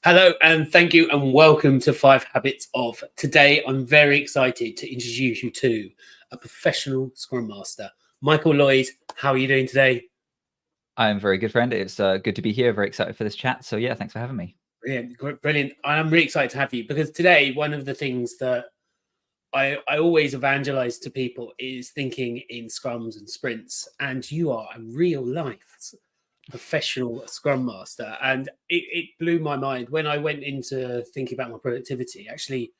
Hello, and thank you, and welcome to 5 Habits of. Today, I'm very excited to introduce you to a professional Scrum Master, Michael Lloydd. How are you doing today? I'm very good, friend. It's good to be here. Very excited for this chat. So yeah, thanks for having me. Brilliant, brilliant. I'm really excited to have you because today, one of the things that I always evangelize to people is thinking in scrums and sprints, and you are a real life professional Scrum Master. And it blew my mind when I went into thinking about my productivity, actually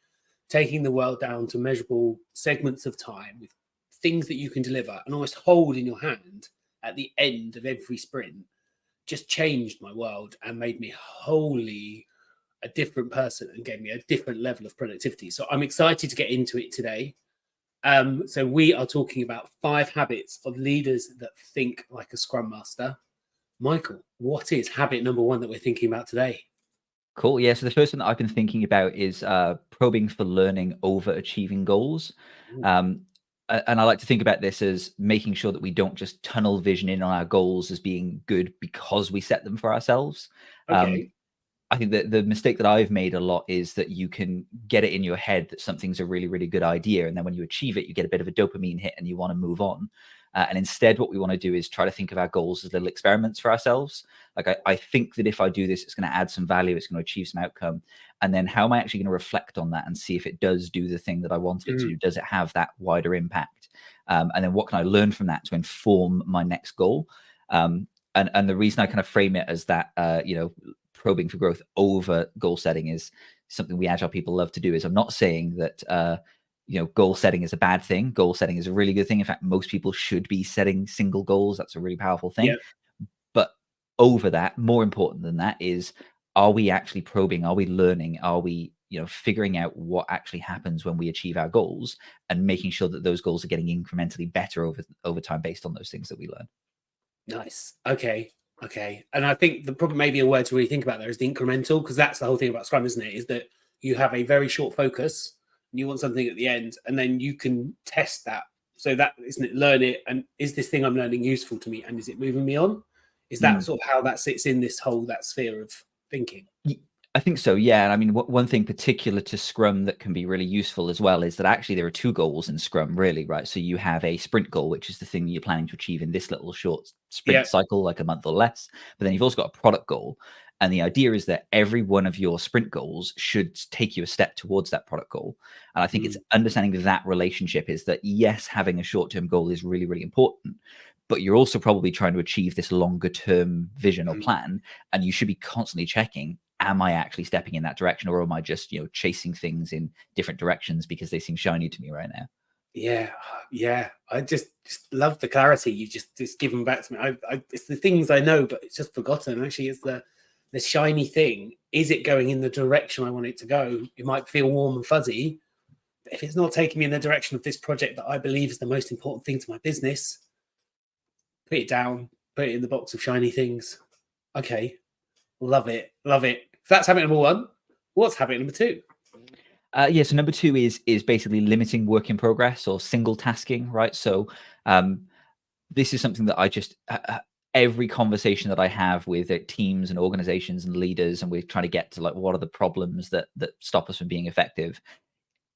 taking the world down to measurable segments of time with things that you can deliver and almost hold in your hand at the end of every sprint just changed my world and made me wholly a different person and gave me a different level of productivity. So I'm excited to get into it today. So we are talking about 5 habits of leaders that think like a Scrum Master. Michael, what is habit number 1 that we're thinking about today? Cool. Yeah. So the first one that I've been thinking about is probing for learning over achieving goals. And I like to think about this as making sure that we don't just tunnel vision in on our goals as being good because we set them for ourselves. Okay. I think that the mistake that I've made a lot is that you can get it in your head that something's a really, really good idea. And then when you achieve it, you get a bit of a dopamine hit and you want to move on. And instead, what we want to do is try to think of our goals as little experiments for ourselves. Like, I think that if I do this, it's going to add some value, it's going to achieve some outcome. And then how am I actually going to reflect on that and see if it does do the thing that I wanted it to do? Does it have that wider impact? And then what can I learn from that to inform my next goal? And the reason I kind of frame it as that, probing for growth over goal setting is something we agile people love to do. Is I'm not saying that goal setting is a bad thing. Goal setting is a really good thing. In fact, most people should be setting single goals. That's a really powerful thing. Yeah. But over that, more important than that is, are we actually probing? Are we learning? Are we figuring out what actually happens when we achieve our goals and making sure that those goals are getting incrementally better over time based on those things that we learn? Nice. Okay. And I think the problem, maybe a word to really think about there, is the incremental, because that's the whole thing about Scrum, isn't it? Is that you have a very short focus and you want something at the end, and then you can test that. So that, isn't it, learn it, and is this thing I'm learning useful to me, and is it moving me on? Is that sort of how that sits in this whole, that sphere of thinking? I think so, yeah. And I mean, one thing particular to Scrum that can be really useful as well is that actually there are 2 goals in Scrum, really, right? So you have a sprint goal, which is the thing you're planning to achieve in this little short sprint cycle, like a month or less. But then you've also got a product goal. And the idea is that every one of your sprint goals should take you a step towards that product goal. And I think it's understanding that relationship is that, yes, having a short-term goal is really, really important, but you're also probably trying to achieve this longer term vision or plan. And you should be constantly checking, am I actually stepping in that direction, or am I just, chasing things in different directions because they seem shiny to me right now? Yeah. I just love the clarity you just given back to me. It's the things I know, but it's just forgotten. Actually, it's the shiny thing. Is it going in the direction I want it to go? It might feel warm and fuzzy, but if it's not taking me in the direction of this project that I believe is the most important thing to my business, put it down, put it in the box of shiny things. Okay. Love it. So that's habit number 1. What's habit number 2? So number 2 is basically limiting work in progress or single tasking, right? So this is something that I just every conversation that I have with teams and organizations and leaders, and we're trying to get to, like, what are the problems that stop us from being effective.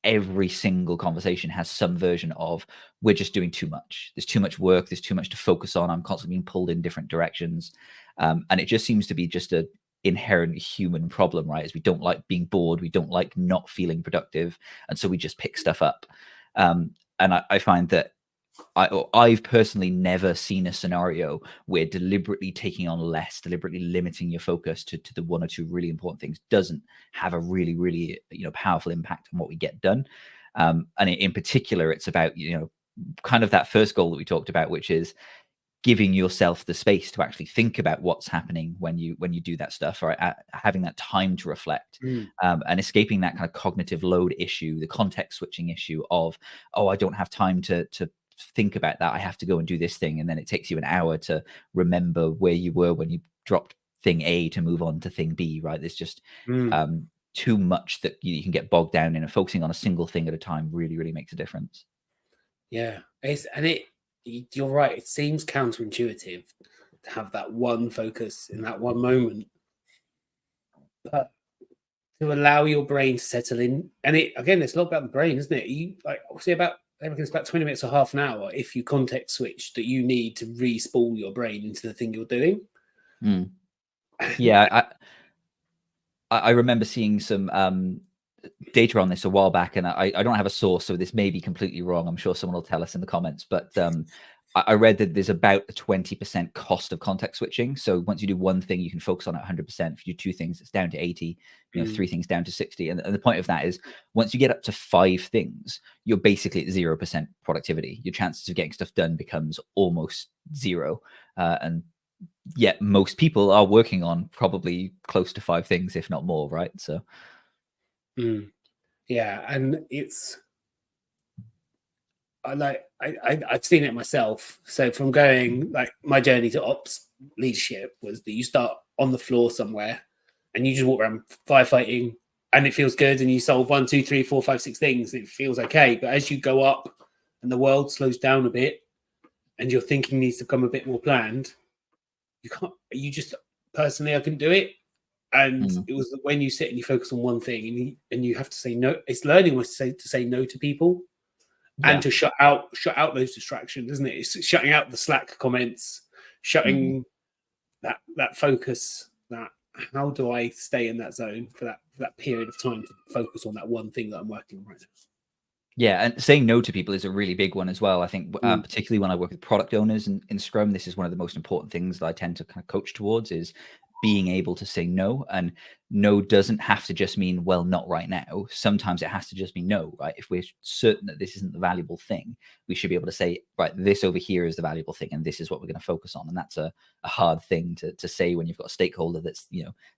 Every single conversation has some version of, we're just doing too much. There's too much work. There's too much to focus on. I'm constantly being pulled in different directions. And it just seems to be just a inherent human problem, right? Is we don't like being bored. We don't like not feeling productive. And so we just pick stuff up. And I find that I've personally never seen a scenario where deliberately taking on less, deliberately limiting your focus to the 1 or 2 really important things doesn't have a really, really powerful impact on what we get done. And in particular, it's about kind of that first goal that we talked about, which is giving yourself the space to actually think about what's happening when you do that stuff, or having that time to reflect, and escaping that kind of cognitive load issue, the context switching issue of, oh, I don't have time to think about that. I have to go and do this thing. And then it takes you an hour to remember where you were when you dropped thing A to move on to thing B, right? There's just too much that you can get bogged down in, and focusing on a single thing at a time really, really makes a difference. Yeah. You're right. It seems counterintuitive to have that one focus in that one moment. But to allow your brain to settle in. And it's a lot about the brain, isn't it? You say about, I reckon it's about 20 minutes or half an hour if you context switch that you need to re-spool your brain into the thing you're doing. Yeah, I remember seeing some data on this a while back, and I don't have a source, so this may be completely wrong. I'm sure someone will tell us in the comments, but I read that there's about a 20% cost of context switching. So once you do one thing, you can focus on it 100%. If you do two things, it's down to 80, three things down to 60. And the point of that is once you get up to 5 things, you're basically at 0% productivity. Your chances of getting stuff done becomes almost 0. And yet most people are working on probably close to 5 things, if not more, right? So yeah, and I've seen it myself. So from going, like, my journey to ops leadership was that you start on the floor somewhere and you just walk around firefighting and it feels good, and you solve 1, 2, 3, 4, 5, 6 things. It feels okay. But as you go up and the world slows down a bit and your thinking needs to become a bit more planned, personally, I couldn't do it. And it was when you sit and you focus on one thing and you have to say no. It's learning to say no to people. And to shut out those distractions, isn't it? It's shutting out the Slack comments, shutting that focus. That how do I stay in that zone for that period of time to focus on that one thing that I'm working on right now? Yeah, and saying no to people is a really big one as well. I think particularly when I work with product owners in Scrum, this is one of the most important things that I tend to kind of coach towards is being able to say no. And no doesn't have to just mean, well, not right now. Sometimes it has to just be no, right? If we're certain that this isn't the valuable thing, we should be able to say, right, this over here is the valuable thing, and this is what we're going to focus on. And that's a hard thing to say when you've got a stakeholder that's,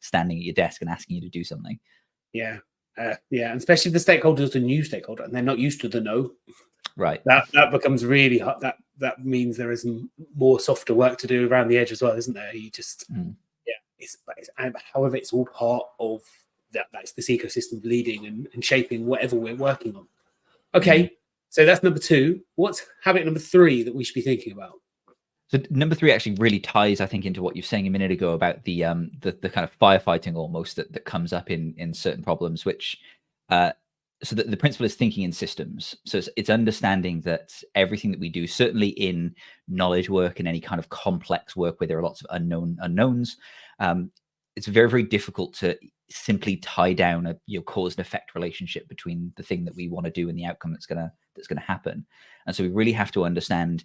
standing at your desk and asking you to do something. Yeah. And especially if the stakeholder is a new stakeholder and they're not used to the no. Right. That becomes really hard. That means there is more softer work to do around the edge as well, isn't there? You just however, it's all part of that. That's this ecosystem of leading and shaping whatever we're working on. Okay, so that's number 2. What's habit number 3 that we should be thinking about? So number 3 actually really ties, I think, into what you were saying a minute ago about the kind of firefighting almost that comes up in certain problems, which so the principle is thinking in systems. So it's understanding that everything that we do, certainly in knowledge work and any kind of complex work where there are lots of unknowns, it's very, very difficult to simply tie down a cause and effect relationship between the thing that we want to do and the outcome that's going to happen. And so we really have to understand,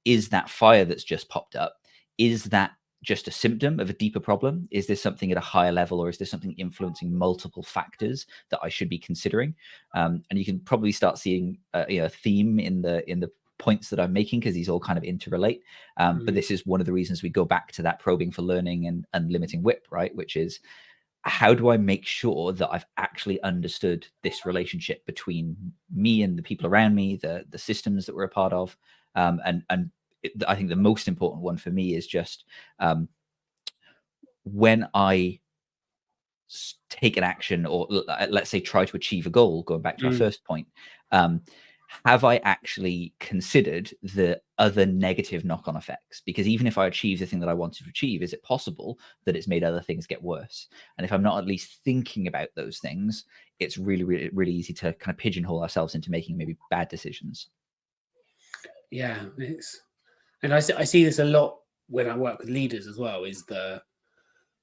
is that fire that's just popped up, is that just a symptom of a deeper problem? Is this something at a higher level, or is this something influencing multiple factors that I should be considering? And you can probably start seeing a theme in the points that I'm making, because these all kind of interrelate. But this is one of the reasons we go back to that probing for learning and limiting whip, right? Which is, how do I make sure that I've actually understood this relationship between me and the people around me, the systems that we're a part of, and I think the most important one for me is just when I take an action, or let's say try to achieve a goal, going back to our first point, have I actually considered the other negative knock-on effects? Because even if I achieve the thing that I wanted to achieve, is it possible that it's made other things get worse? And if I'm not at least thinking about those things, it's really, really, really easy to kind of pigeonhole ourselves into making maybe bad decisions. Yeah, and I see this a lot when I work with leaders as well, is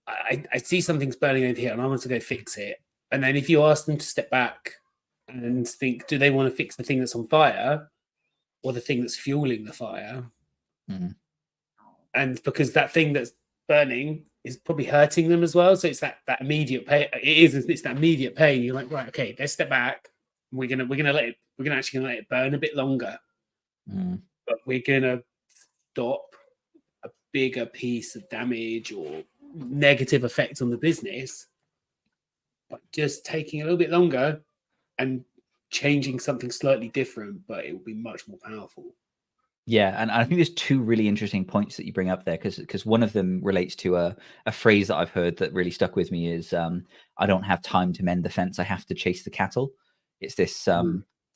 I see something's burning over here and I want to go fix it. And then if you ask them to step back and think, do they want to fix the thing that's on fire or the thing that's fueling the fire? And because that thing that's burning is probably hurting them as well. So it's that immediate pain. It's that immediate pain. You're like, right, okay, let's step actually gonna let it burn a bit longer. But we're gonna stop a bigger piece of damage or negative effect on the business, but just taking a little bit longer and changing something slightly different, but it will be much more powerful. Yeah, and I think there's 2 really interesting points that you bring up there, because one of them relates to a phrase that I've heard that really stuck with me is, I don't have time to mend the fence, I have to chase the cattle. It's this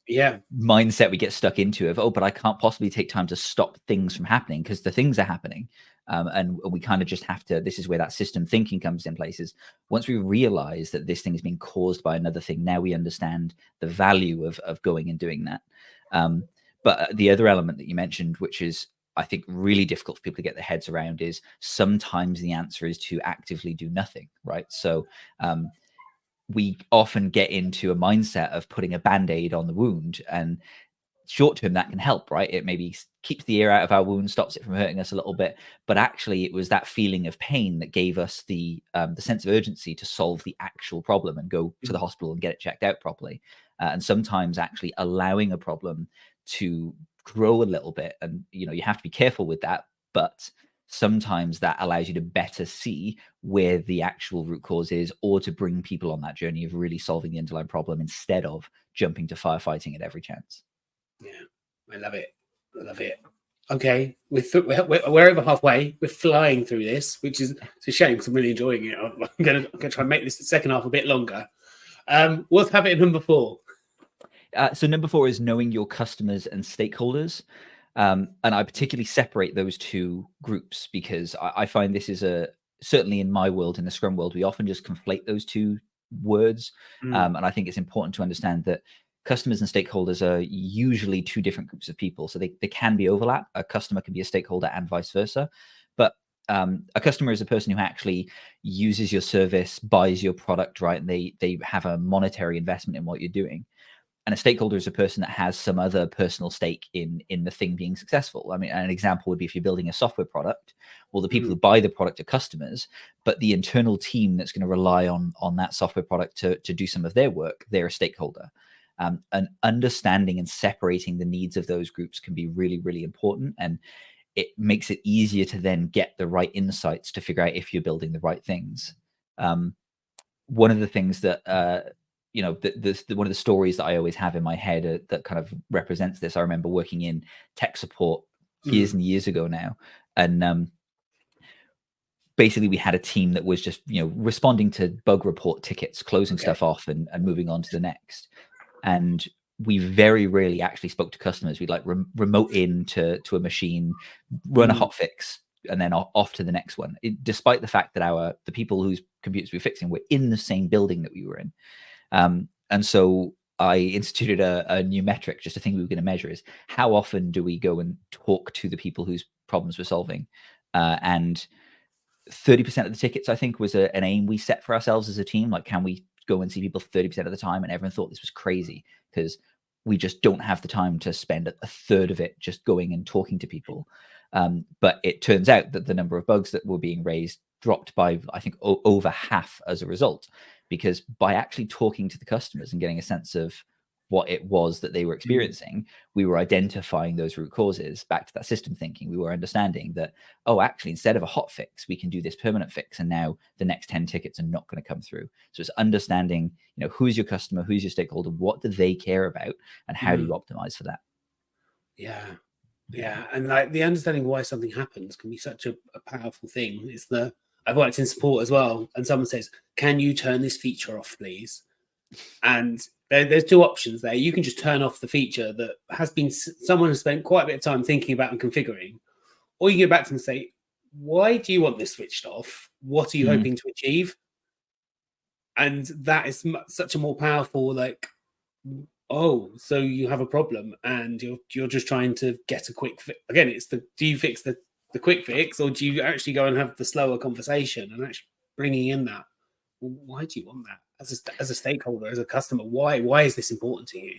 mindset we get stuck into of, but I can't possibly take time to stop things from happening because the things are happening. And we kind of just have to, this is where that system thinking comes in places. Once we realize that this thing is being caused by another thing, now we understand the value of going and doing that. But the other element that you mentioned, which is, I think, really difficult for people to get their heads around, is sometimes the answer is to actively do nothing, right? So we often get into a mindset of putting a Band-Aid on the wound, and short term that can help, right? It maybe keeps the air out of our wound, stops it from hurting us a little bit, but actually it was that feeling of pain that gave us the sense of urgency to solve the actual problem and go to the hospital and get it checked out properly. And sometimes actually allowing a problem to grow a little bit, and you have to be careful with that, but sometimes that allows you to better see where the actual root cause is, or to bring people on that journey of really solving the underlying problem instead of jumping to firefighting at every chance. Yeah, I love it. I love it. Okay, we're over halfway. We're flying through this, which is it's a shame because I'm really enjoying it. I'm gonna try and make this the second half a bit longer. What's habit number 4? So number 4 is knowing your customers and stakeholders. And I particularly separate those two groups because I find this is certainly in my world, in the Scrum world, we often just conflate those two words. And I think it's important to understand that customers and stakeholders are usually two different groups of people. So they can be overlap. A customer can be a stakeholder and vice versa. But a customer is a person who actually uses your service, buys your product, right? And they have a monetary investment in what you're doing. And a stakeholder is a person that has some other personal stake in the thing being successful. I mean, an example would be if you're building a software product, well, the people who buy the product are customers, but the internal team that's going to rely on that software product to do some of their work, they're a stakeholder. And understanding and separating the needs of those groups can be really, really important. And it makes it easier to then get the right insights to figure out if you're building the right things. One of the things that, one of the stories that I always have in my head that kind of represents this, I remember working in tech support years and years ago now. And basically we had a team that was just, responding to bug report tickets, closing stuff off and moving on to the next. And we very rarely actually spoke to customers. We'd like remote in to a machine, run a hotfix, and then off to the next one. Despite the fact that the people whose computers we were fixing were in the same building that we were in. And so I instituted a new metric, just a thing we were going to measure is how often do we go and talk to the people whose problems we're solving? And 30% of the tickets, I think, was an aim we set for ourselves as a team. Like, can we go and see people 30% of the time? And everyone thought this was crazy because we just don't have the time to spend a third of it just going and talking to people. But it turns out that the number of bugs that were being raised dropped by, I think, over half as a result, because by actually talking to the customers and getting a sense of what it was that they were experiencing, we were identifying those root causes. Back to that system thinking, we were understanding that, actually, instead of a hot fix, we can do this permanent fix, and now the next 10 tickets are not going to come through. So it's understanding, who's your customer, who's your stakeholder, what do they care about, and how do you optimize for that? Yeah, and like the understanding why something happens can be such a powerful thing. I've worked in support as well, and someone says, "Can you turn this feature off, please?" And there's two options there. You can just turn off the feature that someone has spent quite a bit of time thinking about and configuring, or you go back to them and say, "Why do you want this switched off? What are you hoping to achieve?" And that is such a more powerful, like, so you have a problem and you're just trying to get a quick fix. Again, it's do you fix the quick fix, or do you actually go and have the slower conversation and actually bringing in that? Well, why do you want that as a stakeholder, as a customer? Why is this important to you?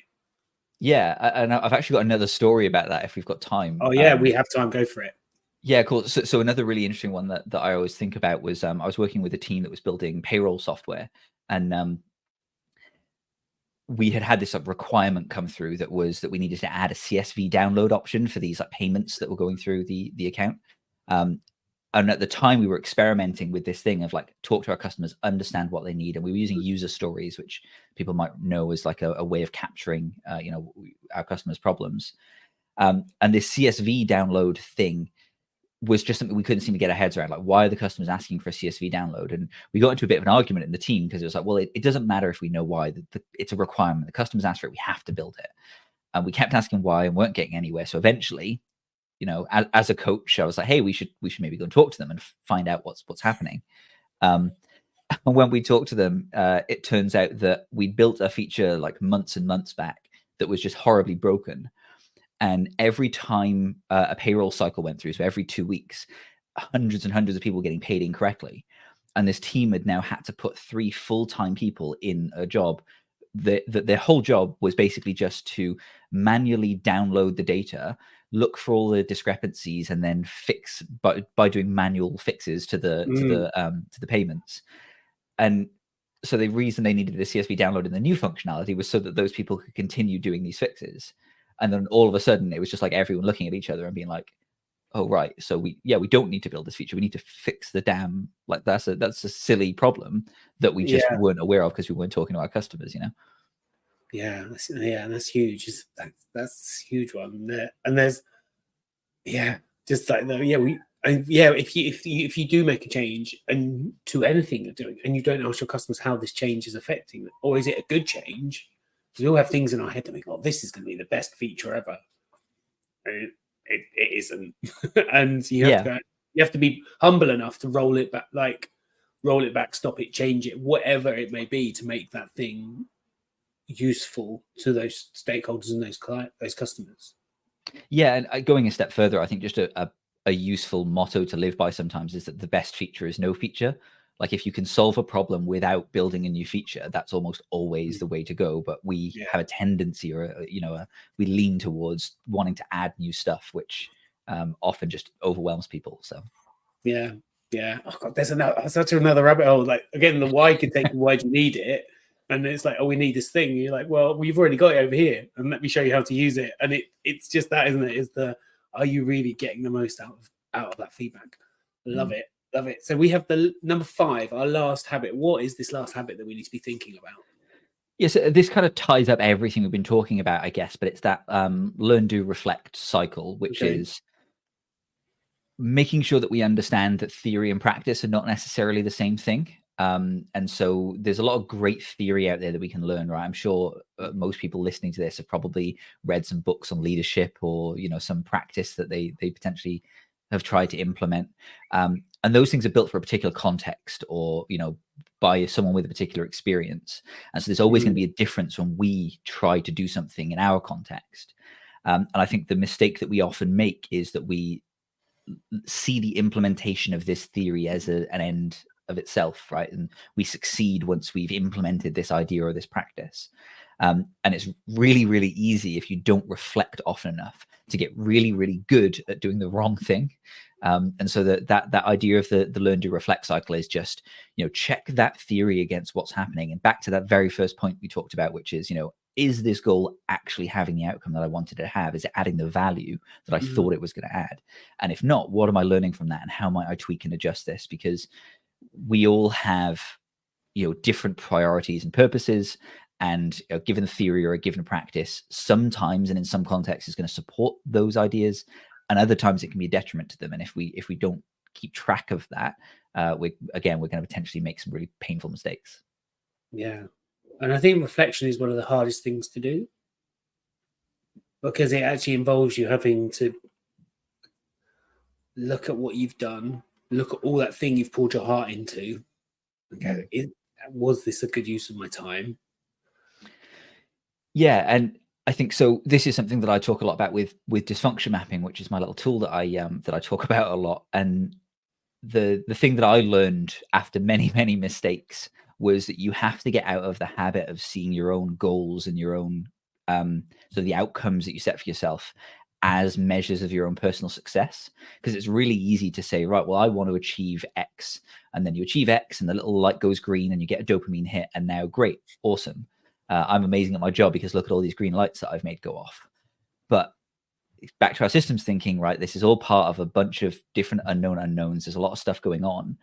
Yeah, and I've actually got another story about that if we've got time. Oh yeah, we have time. Go for it. Yeah, cool. So another really interesting one that I always think about was I was working with a team that was building payroll software, and we had this requirement come through that we needed to add a CSV download option for these payments that were going through the account. And at the time, we were experimenting with this thing of talk to our customers, understand what they need, and we were using user stories, which people might know as a way of capturing our customers' problems. And this CSV download thing was just something we couldn't seem to get our heads around. Why are the customers asking for a CSV download? And we got into a bit of an argument in the team because it was well, it doesn't matter if we know why. It's a requirement. The customers ask for it. We have to build it. And we kept asking why and weren't getting anywhere. So eventually, as a coach, I was like, hey, we should maybe go and talk to them and find out what's happening. And when we talked to them, it turns out that we built a feature like months and months back that was just horribly broken. And every time a payroll cycle went through, so every 2 weeks, hundreds and hundreds of people getting paid incorrectly. And this team had now had to put 3 full-time people in a job that their whole job was basically just to manually download the data, look for all the discrepancies, and then fix by doing manual fixes to the payments. And so the reason they needed the CSV download and the new functionality was so that those people could continue doing these fixes. And then all of a sudden, it was just like everyone looking at each other and being like, "Oh, right. So we don't need to build this feature. We need to fix the damn, like that's a silly problem that we just weren't aware of because we weren't talking to our customers, Yeah, that's huge. That's a huge one there. And there's just like if you do make a change and to anything you're doing, and you don't ask your customers how this change is affecting them, or is it a good change? Because we all have things in our head that we go, this is going to be the best feature ever. And it isn't. And you have to be humble enough to roll it back, stop it, change it, whatever it may be, to make that thing useful to those stakeholders and those customers. Yeah, and going a step further, I think just a useful motto to live by sometimes is that the best feature is no feature. Like if you can solve a problem without building a new feature, that's almost always the way to go. But we have a tendency, we lean towards wanting to add new stuff, which often just overwhelms people. So yeah. Oh God, there's such another rabbit hole. Like again, the why can take why do you need it, and it's like, we need this thing. And you're like, well, we've already got it over here, and let me show you how to use it. And it's just that, isn't it? Is are you really getting the most out of that feedback? Love it. So we have the number 5, our last habit. What is this last habit that we need to be thinking about? Yes, this kind of ties up everything we've been talking about, I guess, but it's that learn, do, reflect cycle, which is making sure that we understand that theory and practice are not necessarily the same thing. And so there's a lot of great theory out there that we can learn, right? I'm sure most people listening to this have probably read some books on leadership or, some practice that they potentially have tried to implement. And those things are built for a particular context or, by someone with a particular experience. And so there's always going to be a difference when we try to do something in our context. And I think the mistake that we often make is that we see the implementation of this theory as an end of itself, right? And we succeed once we've implemented this idea or this practice. And it's really, really easy if you don't reflect often enough to get really, really good at doing the wrong thing. And so that idea of the learn, do, reflect cycle is just, check that theory against what's happening. And back to that very first point we talked about, which is this goal actually having the outcome that I wanted to have? Is it adding the value that I thought it was going to add? And if not, what am I learning from that? And how might I tweak and adjust this? Because we all have, different priorities and purposes. And a given theory or a given practice, sometimes and in some contexts is going to support those ideas, and other times it can be a detriment to them. And if we don't keep track of that, we're going to potentially make some really painful mistakes. Yeah, and I think reflection is one of the hardest things to do because it actually involves you having to look at what you've done, look at all that thing you've poured your heart into. Okay, was this a good use of my time? Yeah, and I think so. This is something that I talk a lot about with dysfunction mapping, which is my little tool that I talk about a lot. And the thing that I learned after many, many mistakes was that you have to get out of the habit of seeing your own goals and your own so the outcomes that you set for yourself as measures of your own personal success. Because it's really easy to say, right, well, I want to achieve X, and then you achieve X and the little light goes green and you get a dopamine hit, and now great, awesome. I'm amazing at my job because look at all these green lights that I've made go off. But back to our systems thinking, right? This is all part of a bunch of different unknown unknowns. There's a lot of stuff going on.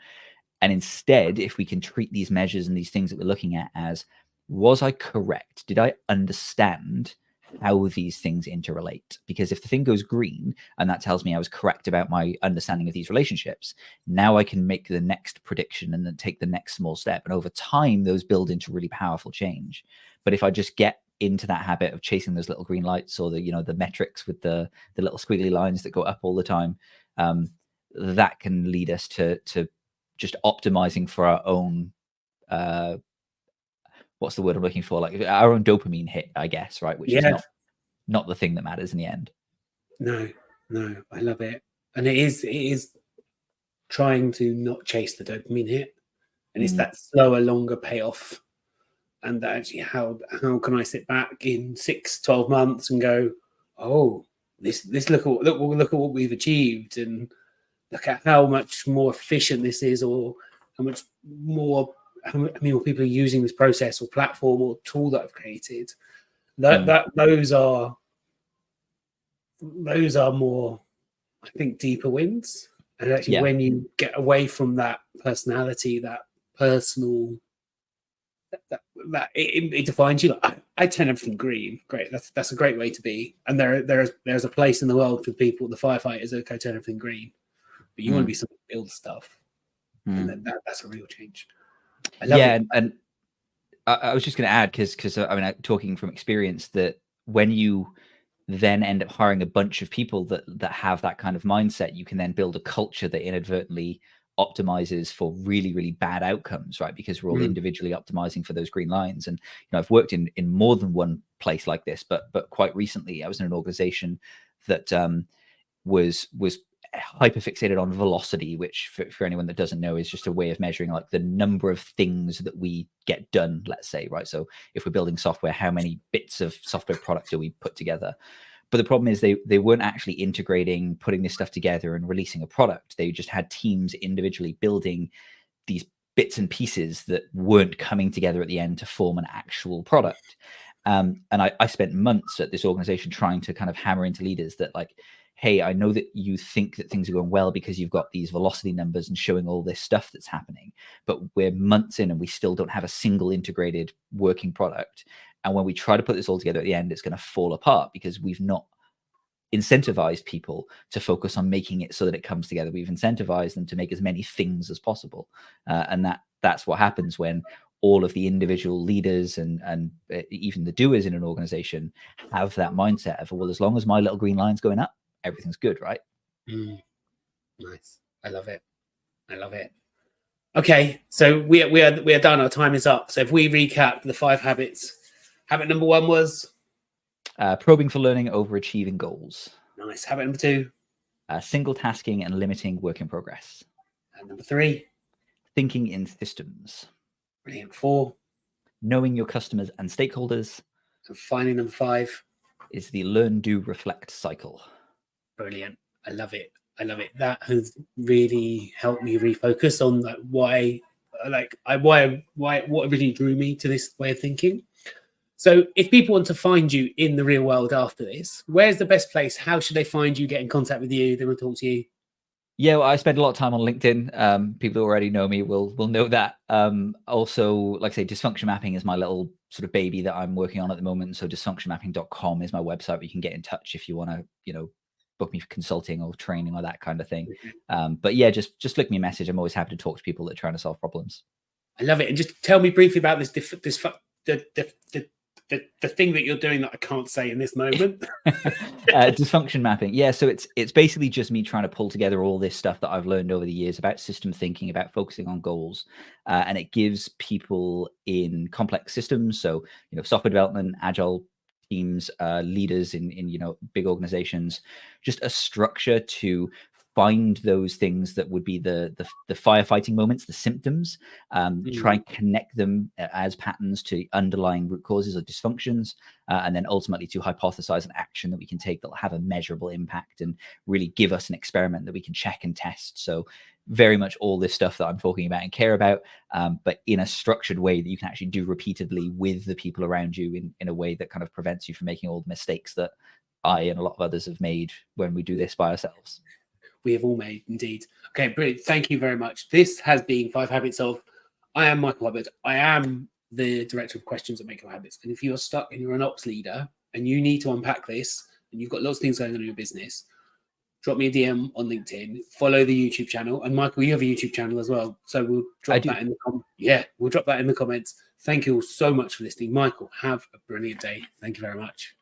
And instead, if we can treat these measures and these things that we're looking at as, was I correct? Did I understand how these things interrelate? Because if the thing goes green and that tells me I was correct about my understanding of these relationships, now I can make the next prediction and then take the next small step. And over time, those build into really powerful change. But if I just get into that habit of chasing those little green lights, or the metrics with the little squiggly lines that go up all the time, that can lead us to just optimizing for our own what's the word I'm looking for? Like our own dopamine hit, I guess, right? Which is not the thing that matters in the end. No, I love it. And it is trying to not chase the dopamine hit. And it's that slower, longer payoff. And that actually, how can I sit back in 6-12 months and go, oh, this look at what we've achieved, and look at how much more efficient this is, or how many more people are using this process or platform or tool that I've created. Those are more, I think, deeper wins. And actually, when you get away from that personality, that personal, that it defines you. Like, I turn everything green. Great, that's a great way to be. And there's a place in the world for people, the firefighters, that go turn everything green. But you want to be someone who builds stuff, and that's a real change. I love it. And I was just going to add, because I mean, talking from experience, that when you then end up hiring a bunch of people that have that kind of mindset, you can then build a culture that inadvertently optimizes for really, really bad outcomes, right? Because we're all individually optimizing for those green lines. And I've worked in more than one place like this, but quite recently I was in an organization that was hyper fixated on velocity, which for anyone that doesn't know is just a way of measuring like the number of things that we get done, let's say, right? So if we're building software, how many bits of software product do we put together? But the problem is they weren't actually integrating, putting this stuff together and releasing a product. They just had teams individually building these bits and pieces that weren't coming together at the end to form an actual product. And I spent months at this organization trying to kind of hammer into leaders that, like, hey, I know that you think that things are going well because you've got these velocity numbers and showing all this stuff that's happening, but we're months in and we still don't have a single integrated working product. And when we try to put this all together at the end, it's going to fall apart because we've not incentivized people to focus on making it so that it comes together. We've incentivized them to make as many things as possible. And that's what happens when all of the individual leaders and even the doers in an organization have that mindset of, well, as long as my little green line's going up, everything's good, right? Nice. I love it. Okay, so we are done. Our time is up. So if we recap the 5 habits, habit number 1 was probing for learning over achieving goals. Nice. Habit number 2, single tasking and limiting work in progress. And number 3, thinking in systems. Brilliant. 4, knowing your customers and stakeholders. And finally, number 5 is the learn, do, reflect cycle. Brilliant. I love it. That has really helped me refocus on what really drew me to this way of thinking. So if people want to find you in the real world after this, where's the best place? How should they find you, get in contact with you? They want to talk to you? Yeah, well, I spend a lot of time on LinkedIn. People who already know me will know that. Also, like I say, dysfunction mapping is my little sort of baby that I'm working on at the moment. So dysfunctionmapping.com is my website where you can get in touch if you want to, book me for consulting or training or that kind of thing. But yeah, just flick me a message. I'm always happy to talk to people that are trying to solve problems. I love it. And just tell me briefly about the thing that you're doing that I can't say in this moment. Dysfunction mapping. Yeah, so it's basically just me trying to pull together all this stuff that I've learned over the years about system thinking, about focusing on goals, and it gives people in complex systems, so software development, agile teams, leaders in big organizations, just a structure to find those things that would be the firefighting moments, the symptoms, try and connect them as patterns to underlying root causes of dysfunctions, and then ultimately to hypothesize an action that we can take that will have a measurable impact and really give us an experiment that we can check and test. So very much all this stuff that I'm talking about and care about, but in a structured way that you can actually do repeatedly with the people around you in a way that kind of prevents you from making all the mistakes that I and a lot of others have made when we do this by ourselves. We have all made, indeed. Okay, brilliant. Thank you very much. This has been 5 Habits of. I am Michael Lloydd. I am the director of questions at Michael Habits. And if you're stuck and you're an ops leader and you need to unpack this and you've got lots of things going on in your business, drop me a DM on LinkedIn, follow the YouTube channel. And Michael, you have a YouTube channel as well. So we'll drop that in the we'll drop that in the comments. Thank you all so much for listening. Michael, have a brilliant day. Thank you very much.